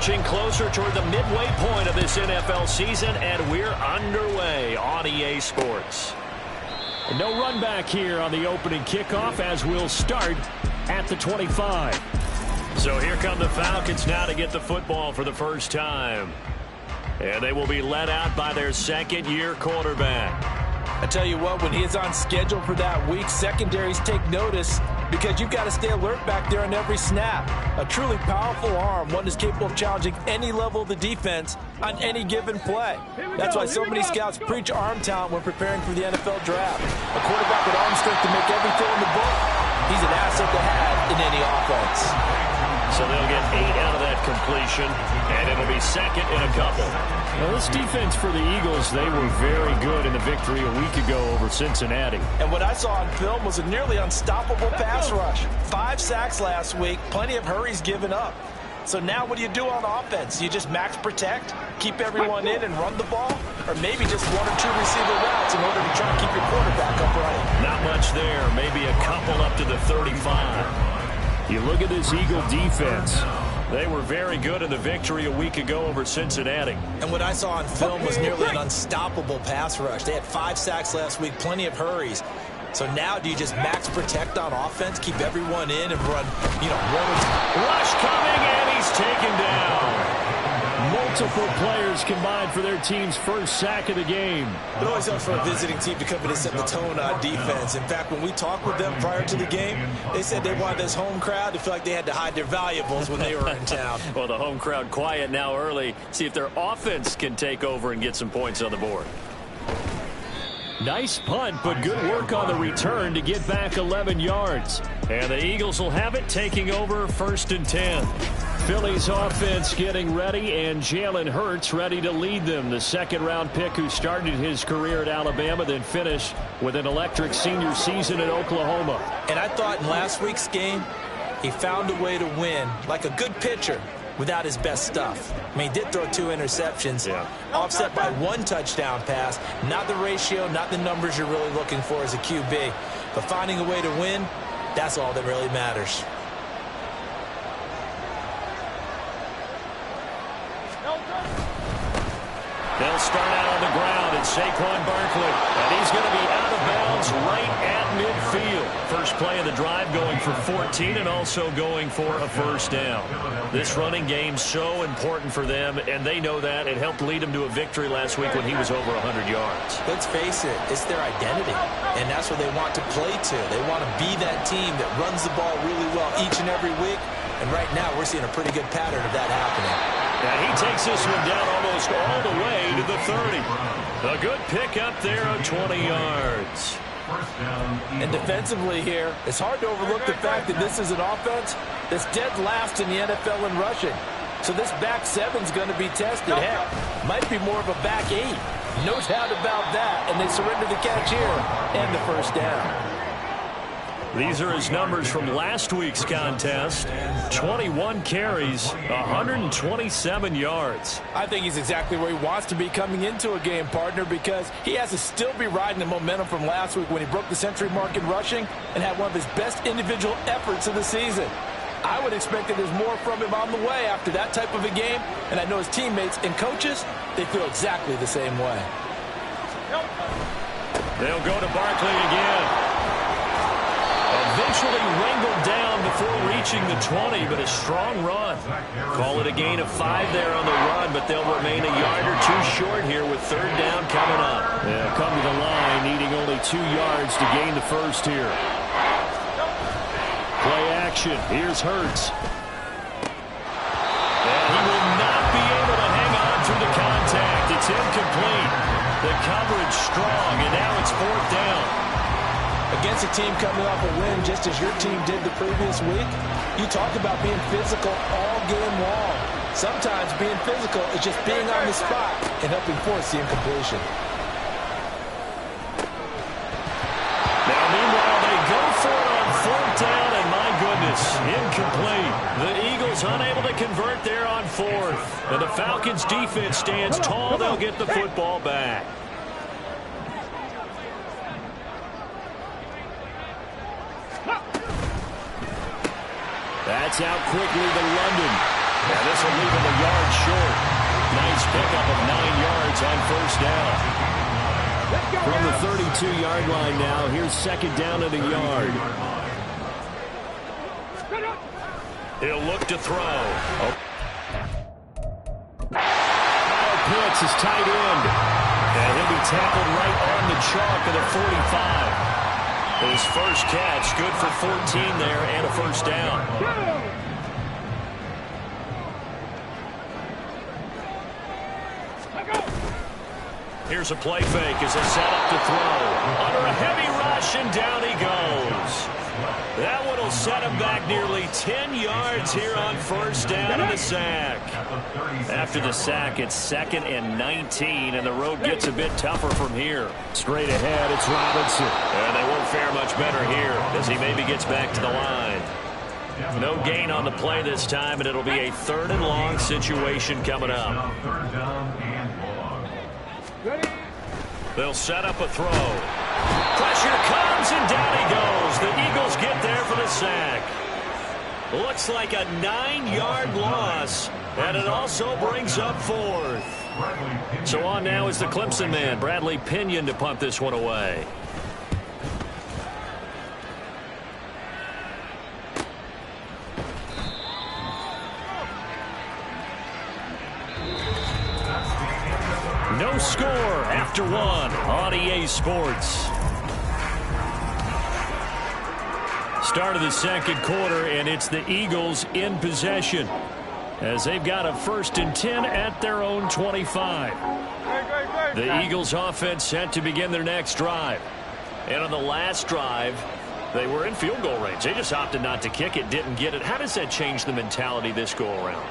inching closer toward the midway point of this NFL season, and we're underway on EA Sports. And no run back here on the opening kickoff as we'll start at the 25. So here come the Falcons now to get the football for the first time. And they will be led out by their second-year quarterback. I tell you what, when he is on schedule for that week, secondaries take notice because you've got to stay alert back there on every snap. A truly powerful arm, one that's capable of challenging any level of the defense on any given play. That's why so many scouts preach arm talent when preparing for the NFL draft. A quarterback with arm strength to make every throw in the book, he's an asset to have in any offense. So they'll get 8 out of that completion, and it'll be second in a couple. Now, this defense for the Eagles, they were very good in the victory a week ago over Cincinnati. And what I saw on film was a nearly unstoppable pass rush. 5 sacks last week, plenty of hurries given up. So now what do you do on offense? You just max protect, keep everyone in and run the ball? Or maybe just 1 or 2 receiver routes in order to try to keep your quarterback upright? Not much there. Maybe a couple up to the 35. You look at this Eagle defense. They were very good in the victory a week ago over Cincinnati. And what I saw on film was nearly an unstoppable pass rush. They had 5 sacks last week, plenty of hurries. So now do you just max protect on offense, keep everyone in and run, Rush coming, and he's taken down. Multiple players combined for their team's first sack of the game. It always helps for a visiting team to come in and set the tone on defense. In fact, when we talked with them prior to the game, they said they wanted this home crowd to feel like they had to hide their valuables when they were in town. Well, the home crowd quiet now early. See if their offense can take over and get some points on the board. Nice punt, but good work on the return to get back 11 yards. And the Eagles will have it, taking over 1st and 10. Philly's offense getting ready, and Jalen Hurts ready to lead them. The second-round pick who started his career at Alabama, then finished with an electric senior season at Oklahoma. And I thought in last week's game, he found a way to win, like a good pitcher, without his best stuff. I mean, he did throw 2 interceptions, offset by 1 touchdown pass. Not the ratio, not the numbers you're really looking for as a QB. But finding a way to win, that's all that really matters. They'll start out on the ground, and Saquon Barkley. And he's going to be out of bounds right at midfield. First play of the drive going for 14 and also going for a first down. This running game's so important for them, and they know that. It helped lead them to a victory last week when he was over 100 yards. Let's face it, it's their identity, and that's what they want to play to. They want to be that team that runs the ball really well each and every week, and right now we're seeing a pretty good pattern of that happening. And he takes this one down almost all the way to the 30. A good pickup there of 20 yards. And defensively here, it's hard to overlook the fact that this is an offense that's dead last in the NFL in rushing. So this back 7's going to be tested. Heck, might be more of a back 8. No doubt about that. And they surrender the catch here and the first down. These are his numbers from last week's contest. 21 carries, 127 yards. I think he's exactly where he wants to be coming into a game, partner, because he has to still be riding the momentum from last week when he broke the century mark in rushing and had one of his best individual efforts of the season. I would expect that there's more from him on the way after that type of a game, and I know his teammates and coaches, they feel exactly the same way. They'll go to Barkley again. Eventually wrangled down before reaching the 20, but a strong run. Call it a gain of 5 there on the run, but they'll remain a yard or 2 short here with 3rd down coming up. Yeah, come to the line, needing only 2 yards to gain the first here. Play action. Here's Hurts. And he will not be able to hang on through the contact. It's incomplete. The coverage strong, and now it's 4th down. Against a team coming off a win just as your team did the previous week, you talk about being physical all game long. Sometimes being physical is just being on the spot and helping force the incompletion. Now, meanwhile, they go for it on 4th down, and my goodness, incomplete. The Eagles unable to convert there on 4th. And the Falcons' defense stands tall. They'll get the football back. That's out quickly to London. Now this will leave him a yard short. Nice pickup of 9 yards on first down. From the 32-yard line now, here's second down and a yard. He'll look to throw. Pitts is tight end. And he'll be tackled right on the chalk of the 45. His first catch, good for 14 there and a first down. Here's a play fake as they set up to throw. Under a heavy rush, and down he goes. That one will set him back nearly 10 yards here on first down and a sack. After the sack, it's 2nd and 19, and the road gets a bit tougher from here. Straight ahead, it's Robinson. And they won't fare much better here as he maybe gets back to the line. No gain on the play this time, and it'll be a 3rd and long situation coming up. They'll set up a throw. Pressure comes, and down he goes. The Eagles get there for the sack. Looks like a 9-yard loss, and it also brings up 4th. So on now is the Clemson man, Bradley Pinion, to punt this one away. No score after 1 on EA Sports. Start of the second quarter, and it's the Eagles in possession as they've got a 1st and 10 at their own 25. The Eagles offense set to begin their next drive. And on the last drive, they were in field goal range. They just opted not to kick it, didn't get it. How does that change the mentality this go around?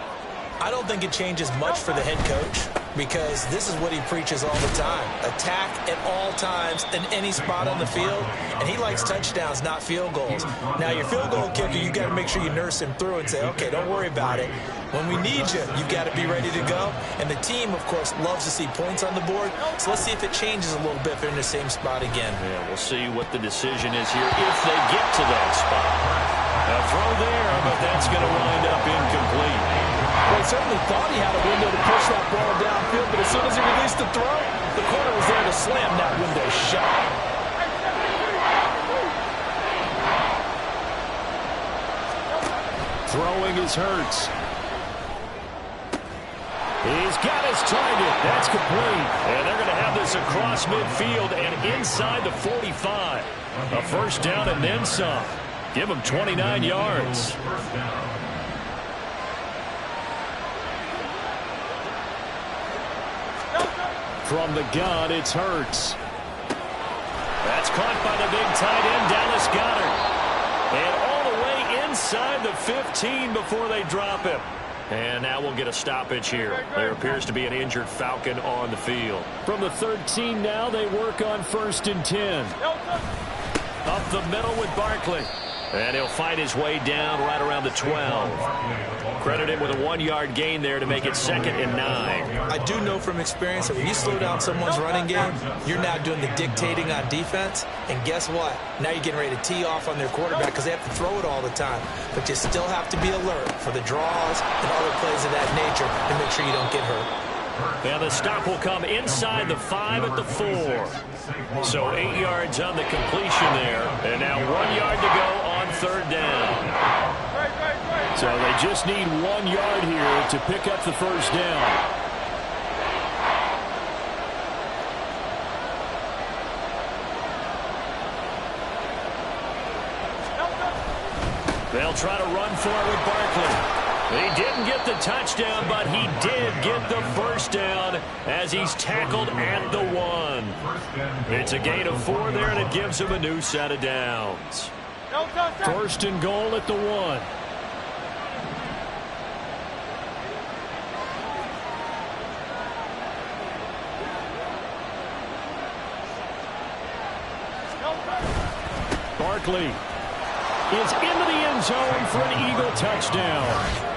I don't think it changes much for the head coach because this is what he preaches all the time. Attack at all times in any spot on the field, and he likes touchdowns, not field goals. Now, your field goal kicker, you got to make sure you nurse him through and say, okay, don't worry about it. When we need you, you've got to be ready to go. And the team, of course, loves to see points on the board. So let's see if it changes a little bit if they're in the same spot again. Yeah, we'll see what the decision is here if they get to that spot. A throw there, but that's going to wind up incomplete. Well, he certainly thought he had a window to push that ball downfield, but as soon as he released the throw, the corner was there to slam that window shut. Throwing is Hurts. He's got his target. That's complete. And they're going to have this across midfield and inside the 45. A first down and then some. Give them 29 yards. From the gun, it's Hurts. That's caught by the big tight end, Dallas Goedert. And all the way inside the 15 before they drop him. And now we'll get a stoppage here. There appears to be an injured Falcon on the field. From the 13 now, they work on 1st and 10. Up the middle with Barkley. And he'll fight his way down right around the 12. Credit him with a 1-yard gain there to make it 2nd and 9. I do know from experience that when you slow down someone's running game, you're now doing the dictating on defense. And guess what? Now you're getting ready to tee off on their quarterback because they have to throw it all the time. But you still have to be alert for the draws and other plays of that nature to make sure you don't get hurt. Now the stop will come inside the 5 at the 4. So 8 yards on the completion there. And now 1 yard to go on 3rd down. So they just need 1 yard here to pick up the first down. They'll try to run for it with Barkley. He didn't get the touchdown, but he did get the first down as he's tackled at the 1. It's a gain of 4 there, and it gives him a new set of downs. 1st and goal at the 1. Barkley is into the end zone for an Eagle touchdown.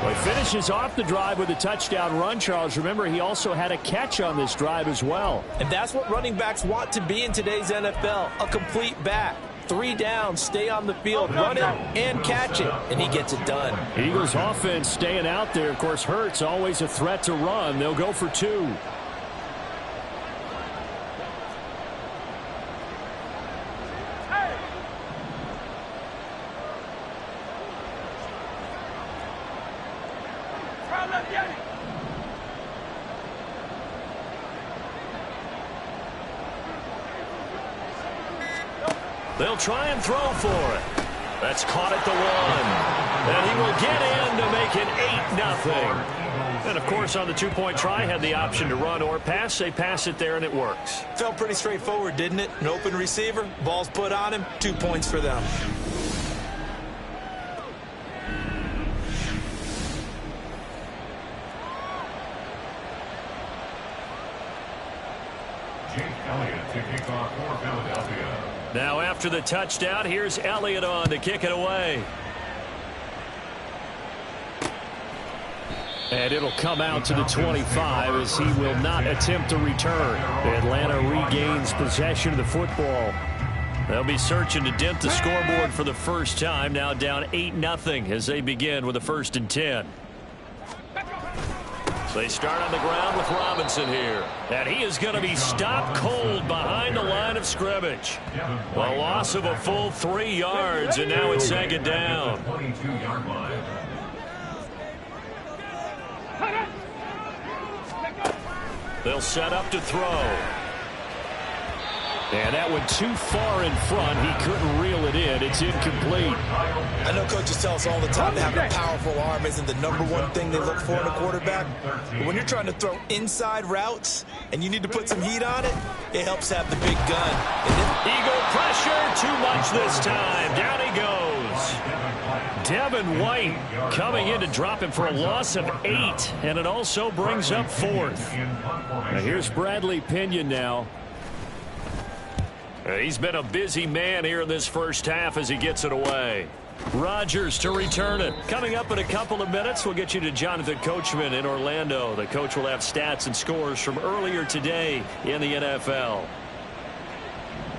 Well, he finishes off the drive with a touchdown run, Charles. Remember, he also had a catch on this drive as well. And that's what running backs want to be in today's NFL, a complete back. 3 down, stay on the field, run it, and catch it, and he gets it done. Eagles offense staying out there. Of course, Hurts always a threat to run. They'll go for 2. They'll try and throw for it. That's caught at the 1. And he will get in to make it 8-0. And, of course, on the 2-point try, had the option to run or pass. They pass it there, and it works. Felt pretty straightforward, didn't it? An open receiver, ball's put on him, 2 points for them. Now after the touchdown, here's Elliott on to kick it away. And it'll come out to the 25 as he will not attempt to return. Atlanta regains possession of the football. They'll be searching to dent the scoreboard for the first time. Now down 8-0 as they begin with a 1st and 10. So they start on the ground with Robinson here. And he is going to be stopped cold behind the line of scrimmage. A loss of a full 3 yards, and now it's 2nd down. They'll set up to throw. And that went too far in front. He couldn't reel it in. It's incomplete. I know coaches tell us all the time that having a powerful arm isn't the #1 thing they look for in a quarterback. But when you're trying to throw inside routes and you need to put some heat on it, it helps have the big gun. Eagle pressure, too much this time. Down he goes. Devin White coming in to drop him for a loss of 8. And it also brings up 4th. Now here's Bradley Pinion now. He's been a busy man here in this first half as he gets it away. Rodgers to return it. Coming up in a couple of minutes, we'll get you to Jonathan Coachman in Orlando. The coach will have stats and scores from earlier today in the NFL.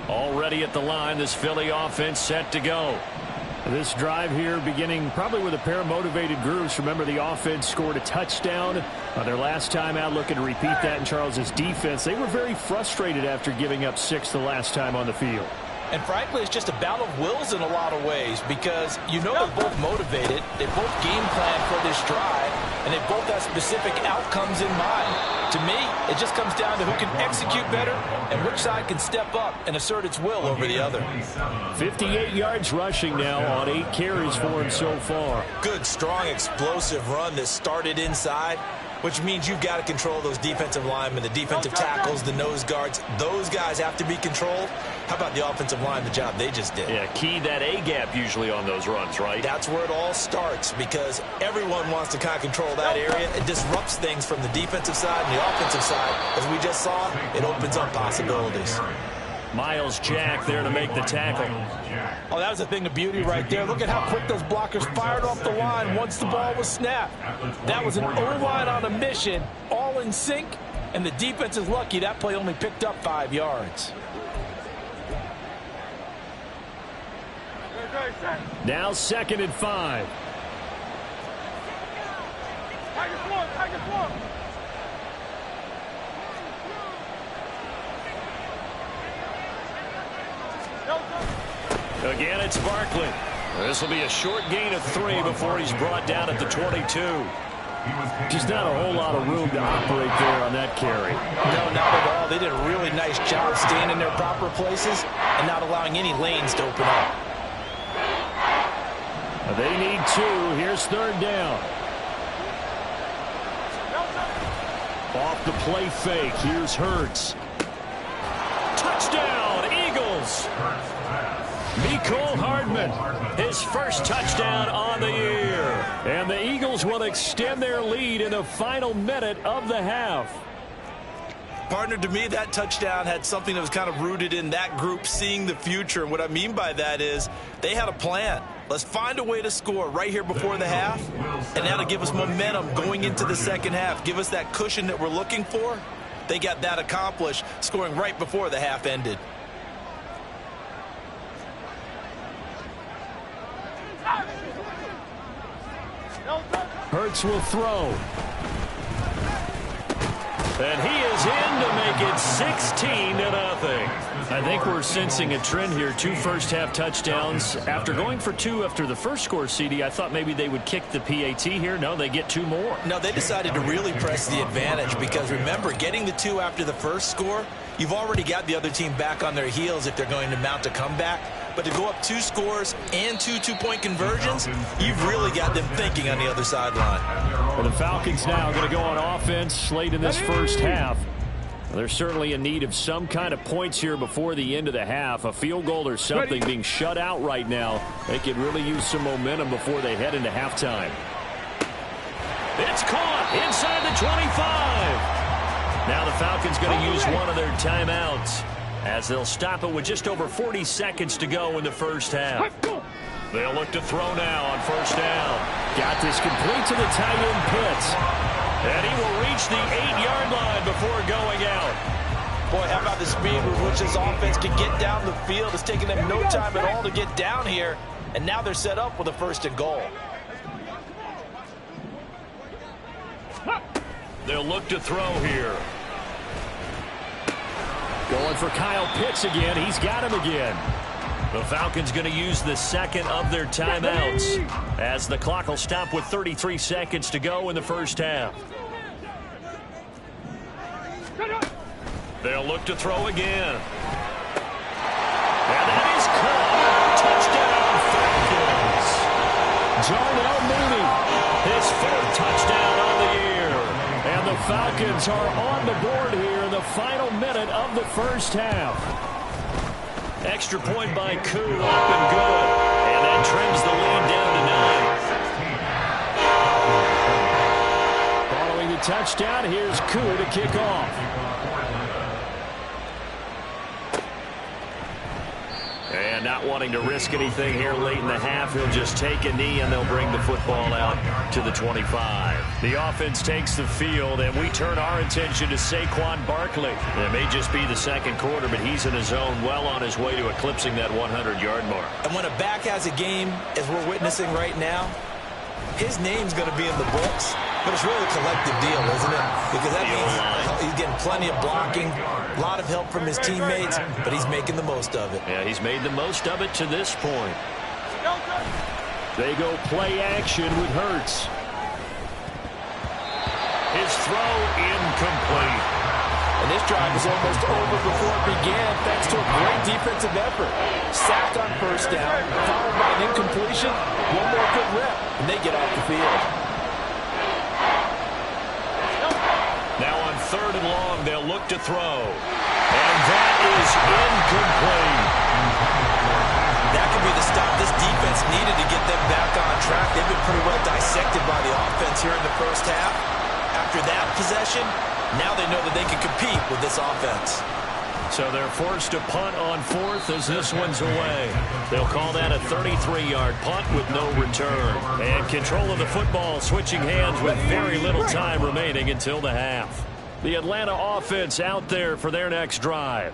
Already at the line, this Philly offense set to go. This drive here beginning probably with a pair of motivated groups. Remember, the offense scored a touchdown their last time out, looking to repeat that in Charles's defense. They were very frustrated after giving up 6 the last time on the field. And frankly, it's just a battle of wills in a lot of ways because you know they're both motivated, they both game plan for this drive, and they both have specific outcomes in mind. To me, it just comes down to who can execute better and which side can step up and assert its will over the other. 58 yards rushing now on 8 carries for him so far. Good, strong, explosive run that started inside, which means you've got to control those defensive linemen, the defensive tackles, the nose guards. Those guys have to be controlled. How about the offensive line, the job they just did? Yeah, key that A-gap usually on those runs, right? That's where it all starts because everyone wants to kind of control that area. It disrupts things from the defensive side and the offensive side. As we just saw, it opens up possibilities. Miles Jack there to make the tackle. Oh, that was a thing of beauty right there. Look at how quick those blockers fired off the line once the ball was snapped. That was an O-line on a mission, all in sync, and the defense is lucky that play only picked up 5 yards. Now 2nd and 5. Again, it's Barkley. This will be a short gain of 3 before he's brought down at the 22. Just not a whole lot of room to operate there on that carry. No, not at all. They did a really nice job staying in their proper places and not allowing any lanes to open up. They need 2. Here's 3rd down. Off the play fake. Here's Hurts. Touchdown, Eagles. Mecole Hardman, his first touchdown on the year. And the Eagles will extend their lead in the final minute of the half. Partner, to me, that touchdown had something that was kind of rooted in that group seeing the future. And what I mean by that is they had a plan. Let's find a way to score right here before the half, and that'll give us momentum going into the second half. Give us that cushion that we're looking for. They got that accomplished, scoring right before the half ended. Hurts will throw. And he is in to make it 16-0. I think we're sensing a trend here. 2 first-half touchdowns. After going for 2 after the first score, CD, I thought maybe they would kick the PAT here. No, they get 2 more. No, they decided to really press the advantage because, remember, getting the 2 after the first score, you've already got the other team back on their heels if they're going to mount a comeback. But to go up 2 scores and 2 two-point conversions, you've really got them thinking on the other sideline. Well, the Falcons now going to go on offense late in this first half. They're certainly in need of some kind of points here before the end of the half. A field goal or something being shut out right now. They could really use some momentum before they head into halftime. It's caught inside the 25. Now the Falcons going to use one of their timeouts as they'll stop it with just over 40 seconds to go in the first half. They'll look to throw now on first down. Got this complete to the tight end Pitts. And he will reach the 8-yard line before going out. Boy, how about the speed with which this offense can get down the field? It's taken them no time at all to get down here. And now they're set up with a 1st and goal. They'll look to throw here. Going for Kyle Pitts again. He's got him again. The Falcons going to use the second of their timeouts as the clock will stop with 33 seconds to go in the first half. They'll look to throw again. And that is caught. Touchdown, Falcons. Darnell Mooney, his 4th touchdown on the year. And the Falcons are on the board here in the final minute of the first half. Extra point by Koo, up and good. And that trims the lead down to 9. Following the touchdown, here's Koo to kick off. And not wanting to risk anything here late in the half, he'll just take a knee and they'll bring the football out to the 25. The offense takes the field, and we turn our attention to Saquon Barkley. It may just be the second quarter, but he's in his zone, well on his way to eclipsing that 100-yard mark. And when a back has a game, as we're witnessing right now, his name's going to be in the books, but it's really a collective deal, isn't it? Because that means he's getting plenty of blocking, a lot of help from his teammates, but he's making the most of it. Yeah, he's made the most of it to this point. They go play action with Hurts. His throw incomplete. And this drive was almost over before it began thanks to a great defensive effort. Sacked on first down, followed by an incompletion, one more good rep, and they get off the field. Now on 3rd and long, they'll look to throw. And that is incomplete. That could be the stop this defense needed to get them back on track. They've been pretty well dissected by the offense here in the first half. After that possession, now they know that they can compete with this offense. So they're forced to punt on 4th as this one's away. They'll call that a 33-yard punt with no return. And control of the football switching hands with very little time remaining until the half. The Atlanta offense out there for their next drive.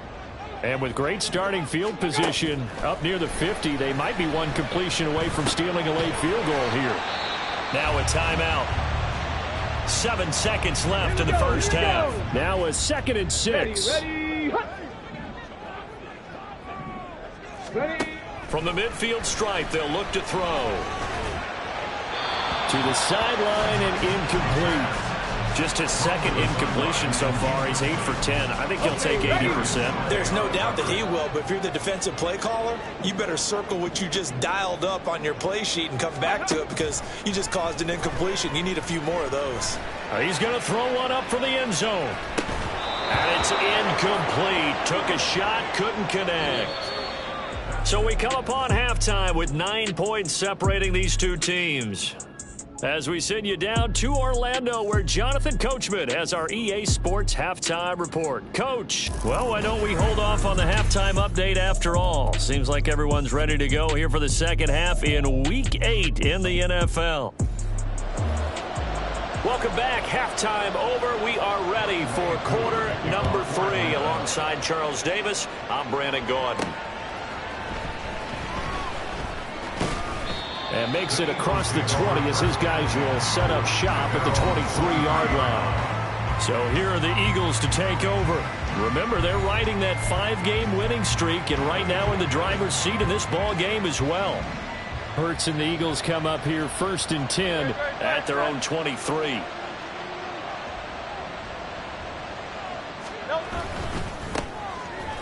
And with great starting field position up near the 50, they might be one completion away from stealing a late field goal here. Now a timeout. 7 seconds left in the first half. Now a 2nd and 6. From the midfield stripe, they'll look to throw. To the sideline and incomplete. Just his 2nd incompletion so far. He's 8 for 10. I think he'll take 80%. There's no doubt that he will, but if you're the defensive play caller, you better circle what you just dialed up on your play sheet and come back to it because you just caused an incompletion. You need a few more of those. He's going to throw one up for the end zone. And it's incomplete. Took a shot, couldn't connect. So we come upon halftime with 9 points separating these two teams. As we send you down to Orlando, where Jonathan Coachman has our EA Sports Halftime Report. Coach, well, why don't we hold off on the halftime update after all? Seems like everyone's ready to go here for the second half in Week 8 in the NFL. Welcome back. Halftime over. We are ready for quarter number 3. Alongside Charles Davis, I'm Brandon Gordon. And makes it across the 20 as his guys will set up shop at the 23-yard line. So here are the Eagles to take over. Remember, they're riding that 5-game winning streak, and right now in the driver's seat in this ball game as well. Hurts and the Eagles come up here 1st and 10 at their own 23.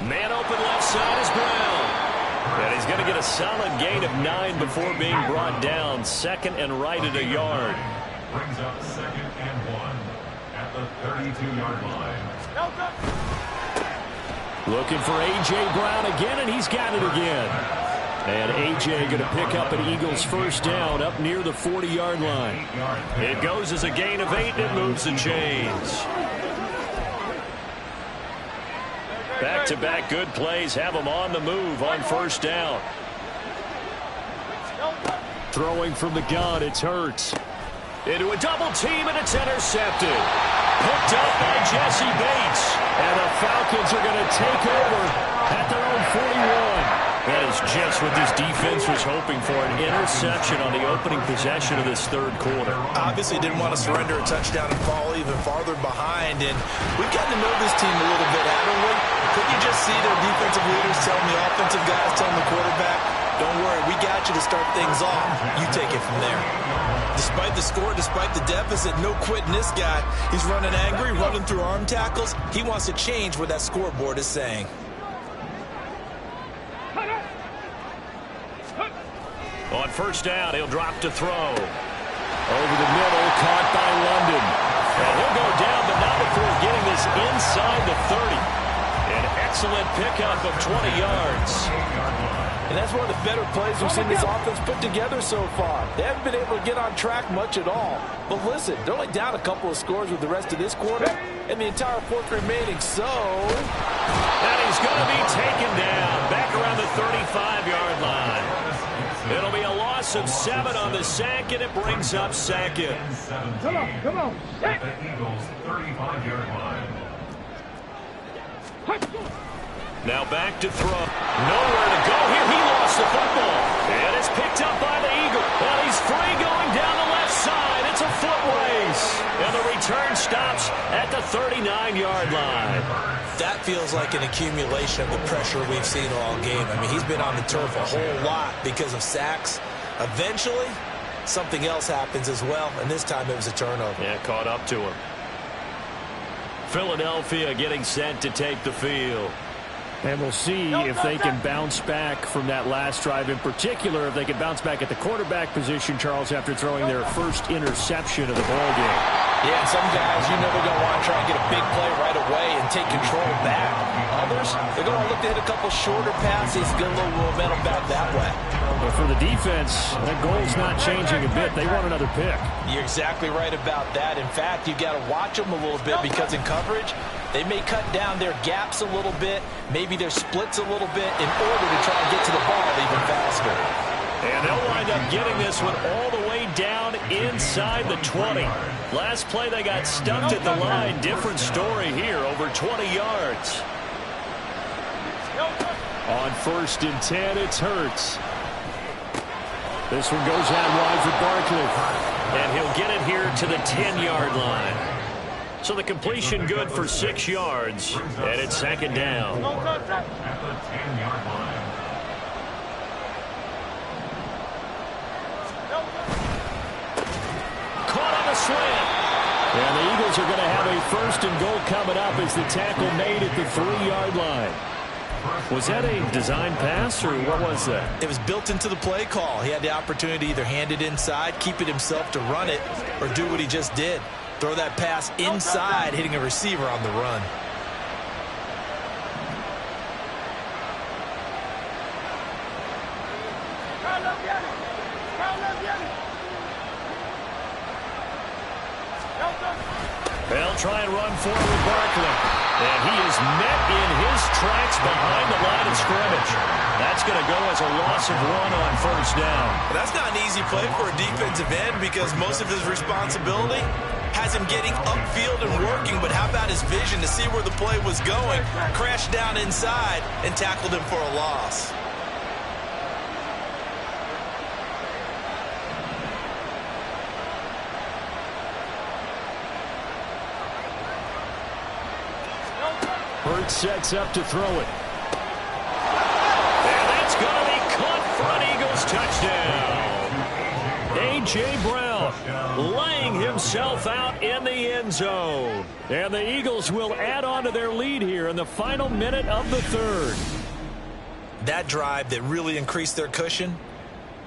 Man open left side is Brown. And he's going to get a solid gain of 9 before being brought down. 2nd and right at a yard. Brings up 2nd and 1 at the 32-yard line. Looking for A.J. Brown again, and he's got it again. And A.J. going to pick up an Eagles first down up near the 40-yard line. It goes as a gain of 8, and it moves the chains. Back-to-back good plays have them on the move on first down. Throwing from the gun, it's Hurts. Into a double team, and it's intercepted. Picked up by Jesse Bates. And the Falcons are going to take over at their own 41. That is just what this defense was hoping for, an interception on the opening possession of this third quarter. Obviously didn't want to surrender a touchdown and fall even farther behind. And we've gotten to know this team a little bit, haven't we? Couldn't you just see their defensive leaders telling the offensive guys, telling the quarterback, don't worry, we got you to start things off. You take it from there. Despite the score, despite the deficit, no quitting this guy. He's running angry, running through arm tackles. He wants to change what that scoreboard is saying. On first down, he'll drop to throw. Over the middle, caught by London. And he'll go down, but not before getting this inside the 30. An excellent pickup of 20 yards. And that's one of the better plays we've seen this offense put together so far. They haven't been able to get on track much at all. But listen, they're only down a couple of scores with the rest of this quarter and the entire fourth remaining. So, and he's going to be taken down back around the 35-yard line. It'll be a loss of 7 on the sack, and it brings up 2nd. Come on. At the Eagles' 35-yard line. Now back to throw. Nowhere to go here. He lost the football. And it's picked up by the Eagle. Well, he's free going down the left side. It's a foot race. And the return stops at the 39-yard line. that feels like an accumulation of the pressure we've seen all game. I mean, he's been on the turf a whole lot because of sacks. Eventually, something else happens as well, and this time it was a turnover. Yeah, caught up to him. Philadelphia getting set to take the field. And we'll see if they can bounce back from that last drive. In particular, if they can bounce back at the quarterback position, Charles, after throwing their first interception of the ballgame. Yeah, and some guys, you know they're going to want to try and get a big play right away and take control back. Others, they're going to look to hit a couple shorter passes, get a little momentum back that way. But for the defense, that goal's not changing a bit. They want another pick. You're exactly right about that. In fact, you've got to watch them a little bit because in coverage, they may cut down their gaps a little bit, maybe their splits a little bit in order to try and get to the ball even faster. And they'll wind up getting this one all the way down inside the 20. Last play they got stumped at the line. Different story here, over 20 yards. On 1st and 10, it's Hurts. This one goes out wide for Barkley. And he'll get it here to the 10-yard line. So the completion good for 6 yards. And it's 2nd down. At the 10-yard line. Caught on a slant. And the Eagles are going to have a 1st and goal coming up as the tackle made at the 3-yard line. Was that a design pass, or what was that? It was built into the play call. He had the opportunity to either hand it inside, keep it himself to run it, or do what he just did. Throw that pass inside, hitting a receiver on the run. They'll try and run forward with Barkley. And he is met in his tracks behind the line of scrimmage. That's going to go as a loss of 1 on 1st down. That's not an easy play for a defensive end because most of his responsibility has him getting upfield and working, but how about his vision to see where the play was going, crashed down inside, and tackled him for a loss. Hurts sets up to throw it. And that's going to be caught for an Eagles touchdown. A.J. Brown laying himself out in the end zone. And the Eagles will add on to their lead here in the final minute of the third. That drive that really increased their cushion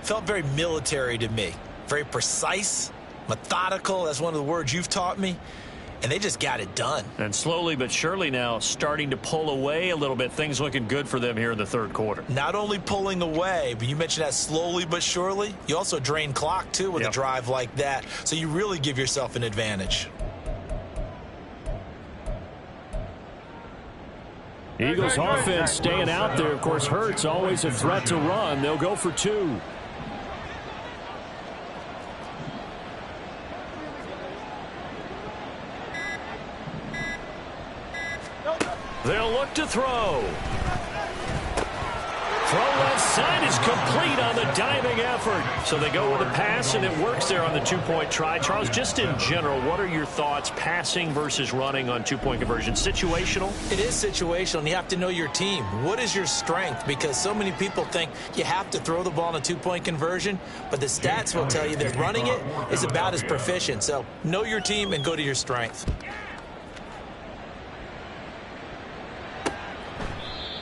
felt very military to me. Very precise, methodical. That's one of the words you've taught me. And they just got it done. And slowly but surely now starting to pull away a little bit. Things looking good for them here in the third quarter. Not only pulling away, but you mentioned that slowly but surely. You also drain clock, too, with a drive like that. So you really give yourself an advantage. Eagles offense staying out there. Of course, Hurts always a threat to run. They'll go for 2. They'll look to throw. Throw left side is complete on the diving effort. So they go with a pass, and it works there on the two-point try. Charles, just in general, what are your thoughts passing versus running on two-point conversion? Situational? It is situational, and you have to know your team. What is your strength? Because so many people think you have to throw the ball in a two-point conversion, but the stats will tell you that running it is about as proficient. So know your team and go to your strength.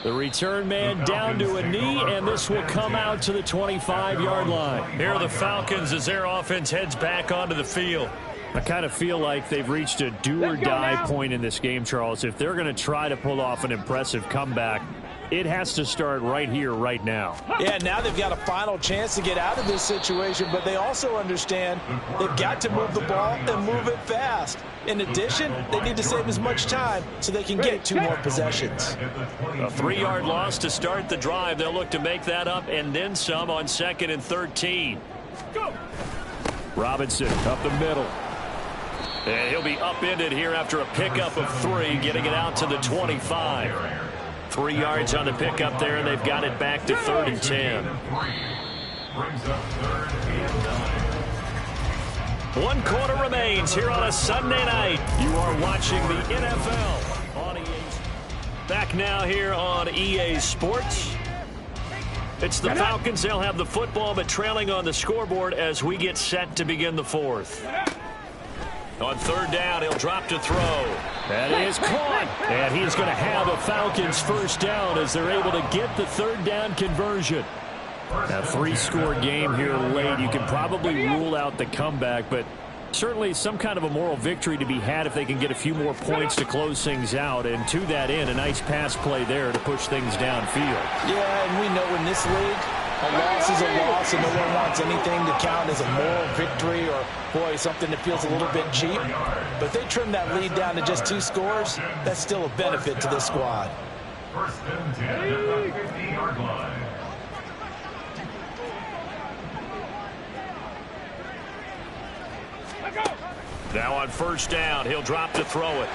The return man down to a knee, and this will come out to the 25-yard line. Here are the Falcons as their offense heads back onto the field. I kind of feel like they've reached a do-or-die point in this game, Charles. If they're going to try to pull off an impressive comeback, it has to start right here, right now. Yeah, now they've got a final chance to get out of this situation, but they also understand they've got to move the ball and move it fast. In addition, they need to save as much time so they can get 2 more possessions. A 3-yard loss to start the drive. They'll look to make that up and then some on 2nd and 13. Go. Robinson up the middle. And he'll be upended here after a pickup of 3, getting it out to the 25. 3 yards on the pickup there, and they've got it back to 3rd and 10. Brings up 3rd and 9. 1 quarter remains here on a Sunday night. You are watching the NFL on EA. Back now here on EA Sports. It's the Falcons. They'll have the football, but trailing on the scoreboard as we get set to begin the 4th. On 3rd down, he'll drop to throw. That is caught. And he's going to have a Falcons first down as they're able to get the 3rd down conversion. A 3-score game here late. You can probably rule out the comeback, but certainly some kind of a moral victory to be had if they can get a few more points to close things out. And to that end, a nice pass play there to push things downfield. Yeah, and we know in this league, a loss is a loss, and no one wants anything to count as a moral victory or, boy, something that feels a little bit cheap. But if they trim that lead down to just 2 scores, that's still a benefit to this squad. 1st and 10 at the 50-yard line. Now on 1st down, he'll drop to throw it.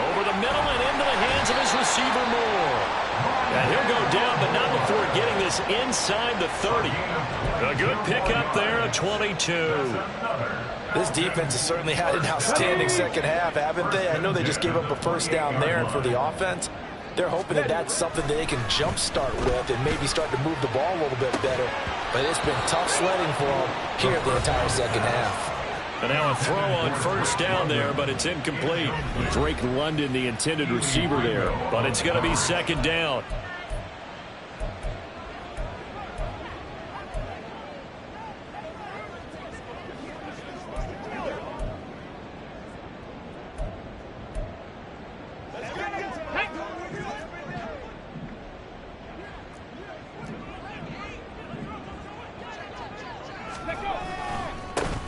Over the middle and into the hands of his receiver, Moore. And he'll go down, but not before getting this inside the 30. A good pickup there, a 22. This defense has certainly had an outstanding second half, haven't they? I know they just gave up a first down there, and for the offense, they're hoping that that's something that they can jumpstart with and maybe start to move the ball a little bit better. But it's been tough sledding for them here the entire second half. And now a throw on 1st down there, but it's incomplete. Drake London, the intended receiver there. But it's going to be 2nd down.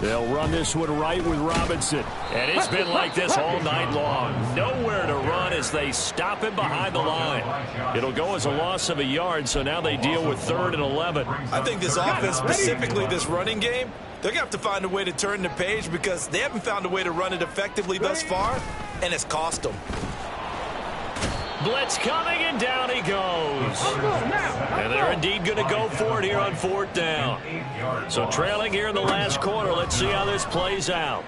They'll run this one right with Robinson. And it's been like this all night long. Nowhere to run as they stop him behind the line. It'll go as a loss of a yard, so now they deal with 3rd and 11. I think this offense, specifically this running game, they're going to have to find a way to turn the page because they haven't found a way to run it effectively thus far, and it's cost them. Blitz coming, and down he goes. And they're indeed going to go for it here on 4th down. So trailing here in the last quarter. Let's see how this plays out.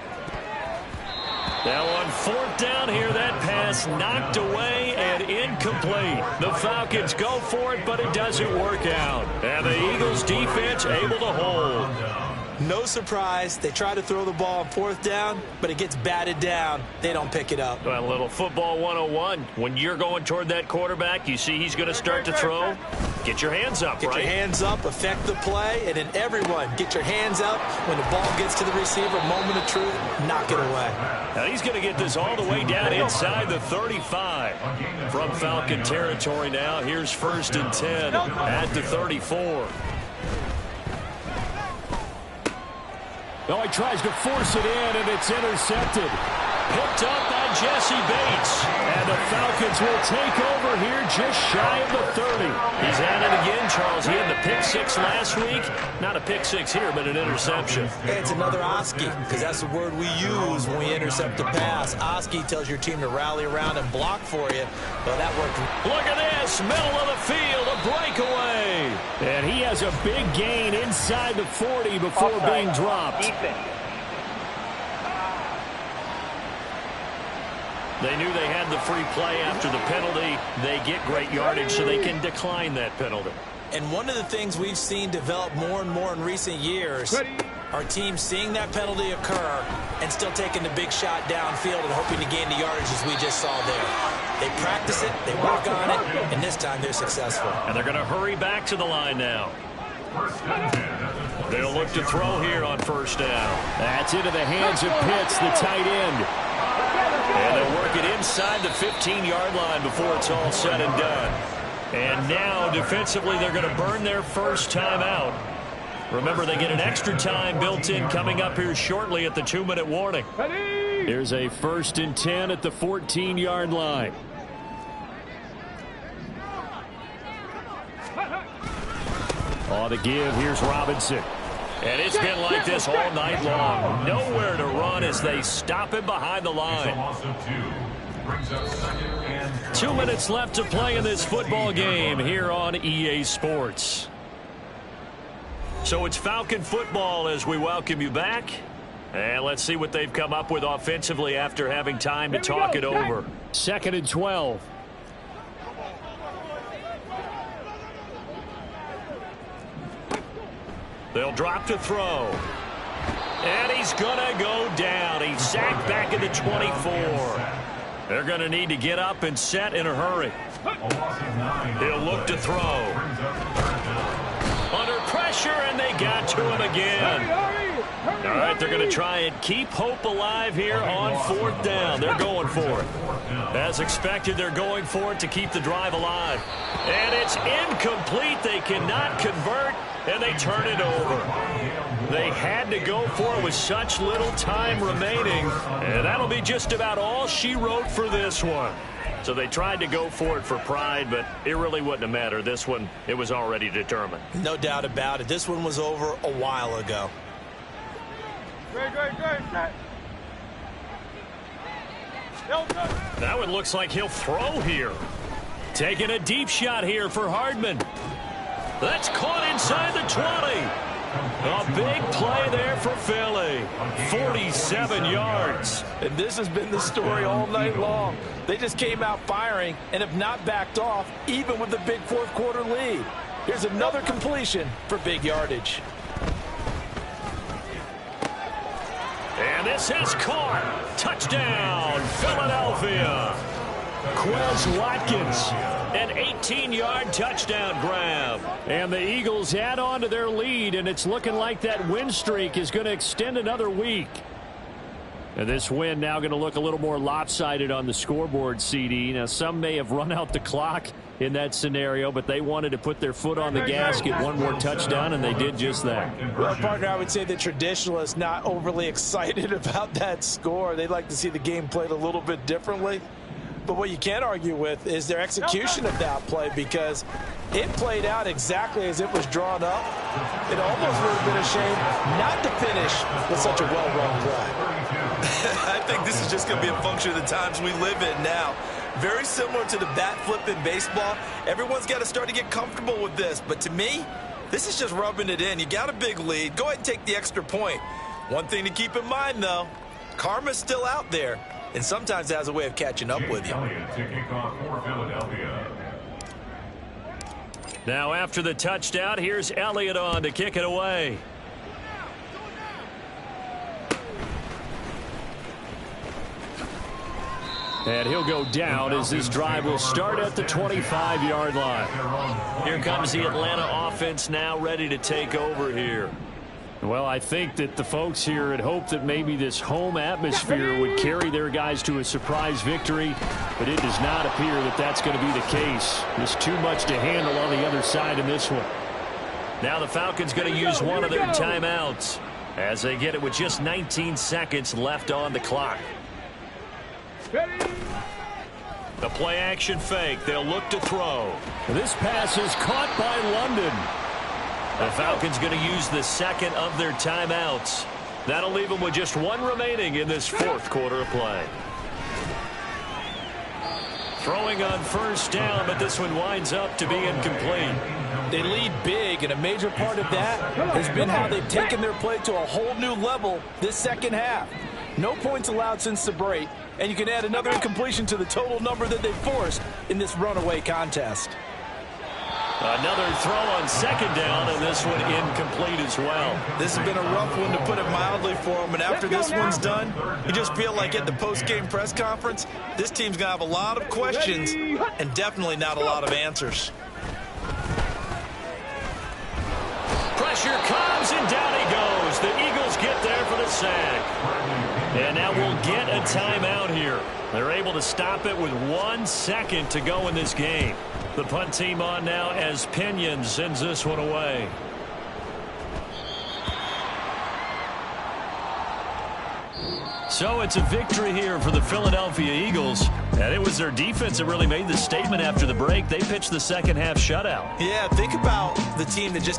Now on 4th down here, that pass knocked away and incomplete. The Falcons go for it, but it doesn't work out. And the Eagles defense able to hold. No surprise. They try to throw the ball on 4th down, but it gets batted down. They don't pick it up. Well, a little football 101. When you're going toward that quarterback, you see he's going to start to throw. Get your hands up, Get your hands up, affect the play, and then everyone get your hands up. When the ball gets to the receiver, moment of truth, knock it away. Now he's going to get this all the way down inside the 35. From Falcon territory now, here's 1st and 10 at the 34. Oh, he tries to force it in, and it's intercepted. Picked up by Jesse Bates. And the Falcons will take over here just shy of the 30. He's at it again, Charles. He had the pick 6 last week. Not a pick 6 here, but an interception. It's another Oski, because that's the word we use when we intercept a pass. Oski tells your team to rally around and block for you. Well, that worked. Look at this, middle of the field, a breakaway. And he has a big gain inside the 40 before being dropped. They knew they had the free play after the penalty. They get great yardage, so they can decline that penalty. And one of the things we've seen develop more and more in recent years are teams seeing that penalty occur and still taking the big shot downfield and hoping to gain the yardage as we just saw there. They practice it, they work on it, and this time they're successful. And they're going to hurry back to the line now. They'll look to throw here on 1st down. That's into the hands of Pitts, the tight end. And they'll work it inside the 15-yard line before it's all said and done. And now, defensively, they're going to burn their first time out. Remember, they get an extra time built in coming up here shortly at the 2-minute warning. Here's a 1st and 10 at the 14-yard line. On the give, here's Robinson. And it's been like this all night long. Nowhere to run as they stop him behind the line. 2 minutes left to play in this football game here on EA Sports. So it's Falcon football as we welcome you back. And let's see what they've come up with offensively after having time to talk it over. 2nd and 12. They'll drop to throw. And he's going to go down. He's sacked back at the 24. They're going to need to get up and set in a hurry. He'll look to throw. Under pressure, and they got to him again. All right, they're going to try and keep hope alive here on 4th down. They're going for it. As expected, they're going for it to keep the drive alive. And it's incomplete. They cannot convert, and they turn it over. They had to go for it with such little time remaining, and that'll be just about all she wrote for this one. So they tried to go for it for pride, but it really wouldn't have mattered. This one, it was already determined. No doubt about it. This one was over a while ago. Now it looks like he'll throw here. Taking a deep shot here for Hardman. That's caught inside the 20. A big play there for Philly. 47 yards. And this has been the story all night long. They just came out firing and have not backed off, even with the big 4th quarter lead. Here's another completion for big yardage. And this is caught. Touchdown, Philadelphia. Quez Watkins, an 18-yard touchdown grab. And the Eagles add on to their lead, and it's looking like that win streak is going to extend another week. And this win now going to look a little more lopsided on the scoreboard, CD. Now, some may have run out the clock in that scenario, but they wanted to put their foot on the gas, get one more touchdown, and they did just that. Well, partner, I would say the traditionalists not overly excited about that score. They'd like to see the game played a little bit differently. But what you can't argue with is their execution of that play, because it played out exactly as it was drawn up. It almost would have been a shame not to finish with such a well-run play. I think this is just going to be a function of the times we live in now. Very similar to the bat flip in baseball. Everyone's got to start to get comfortable with this. But to me, this is just rubbing it in. You got a big lead. Go ahead and take the extra point. One thing to keep in mind, though, karma's still out there, and sometimes it has a way of catching up with you. Elliott to kick off for Philadelphia. Now after the touchdown, here's Elliott on to kick it away. And he'll go down as this drive will start at the 25-yard line. Here comes the Atlanta offense now ready to take over here. Well, I think that the folks here had hoped that maybe this home atmosphere would carry their guys to a surprise victory, but it does not appear that that's going to be the case. There's too much to handle on the other side in this one. Now the Falcons going to use one of their timeouts as they get it with just 19 seconds left on the clock. The play action fake. They'll look to throw. This pass is caught by London. The Falcons going to use the second of their timeouts. That'll leave them with just one remaining in this fourth quarter of play. Throwing on first down, but this one winds up to be incomplete. They lead big, and a major part of that has been how they've taken their play to a whole new level this second half. No points allowed since the break, and you can add another incompletion to the total number that they forced in this runaway contest. Another throw on second down, and this one incomplete as well. This has been a rough one, to put it mildly, for them. And after this one's done, you just feel like at the post-game press conference, this team's going to have a lot of questions and definitely not a lot of answers. Pressure comes, and down he goes. The Eagles get there for the sack. And now we'll get a timeout here. They're able to stop it with 1 second to go in this game. The punt team on now as Pinion sends this one away. So it's a victory here for the Philadelphia Eagles. And it was their defense that really made the statement after the break. They pitched the second half shutout. Yeah, think about the team that just got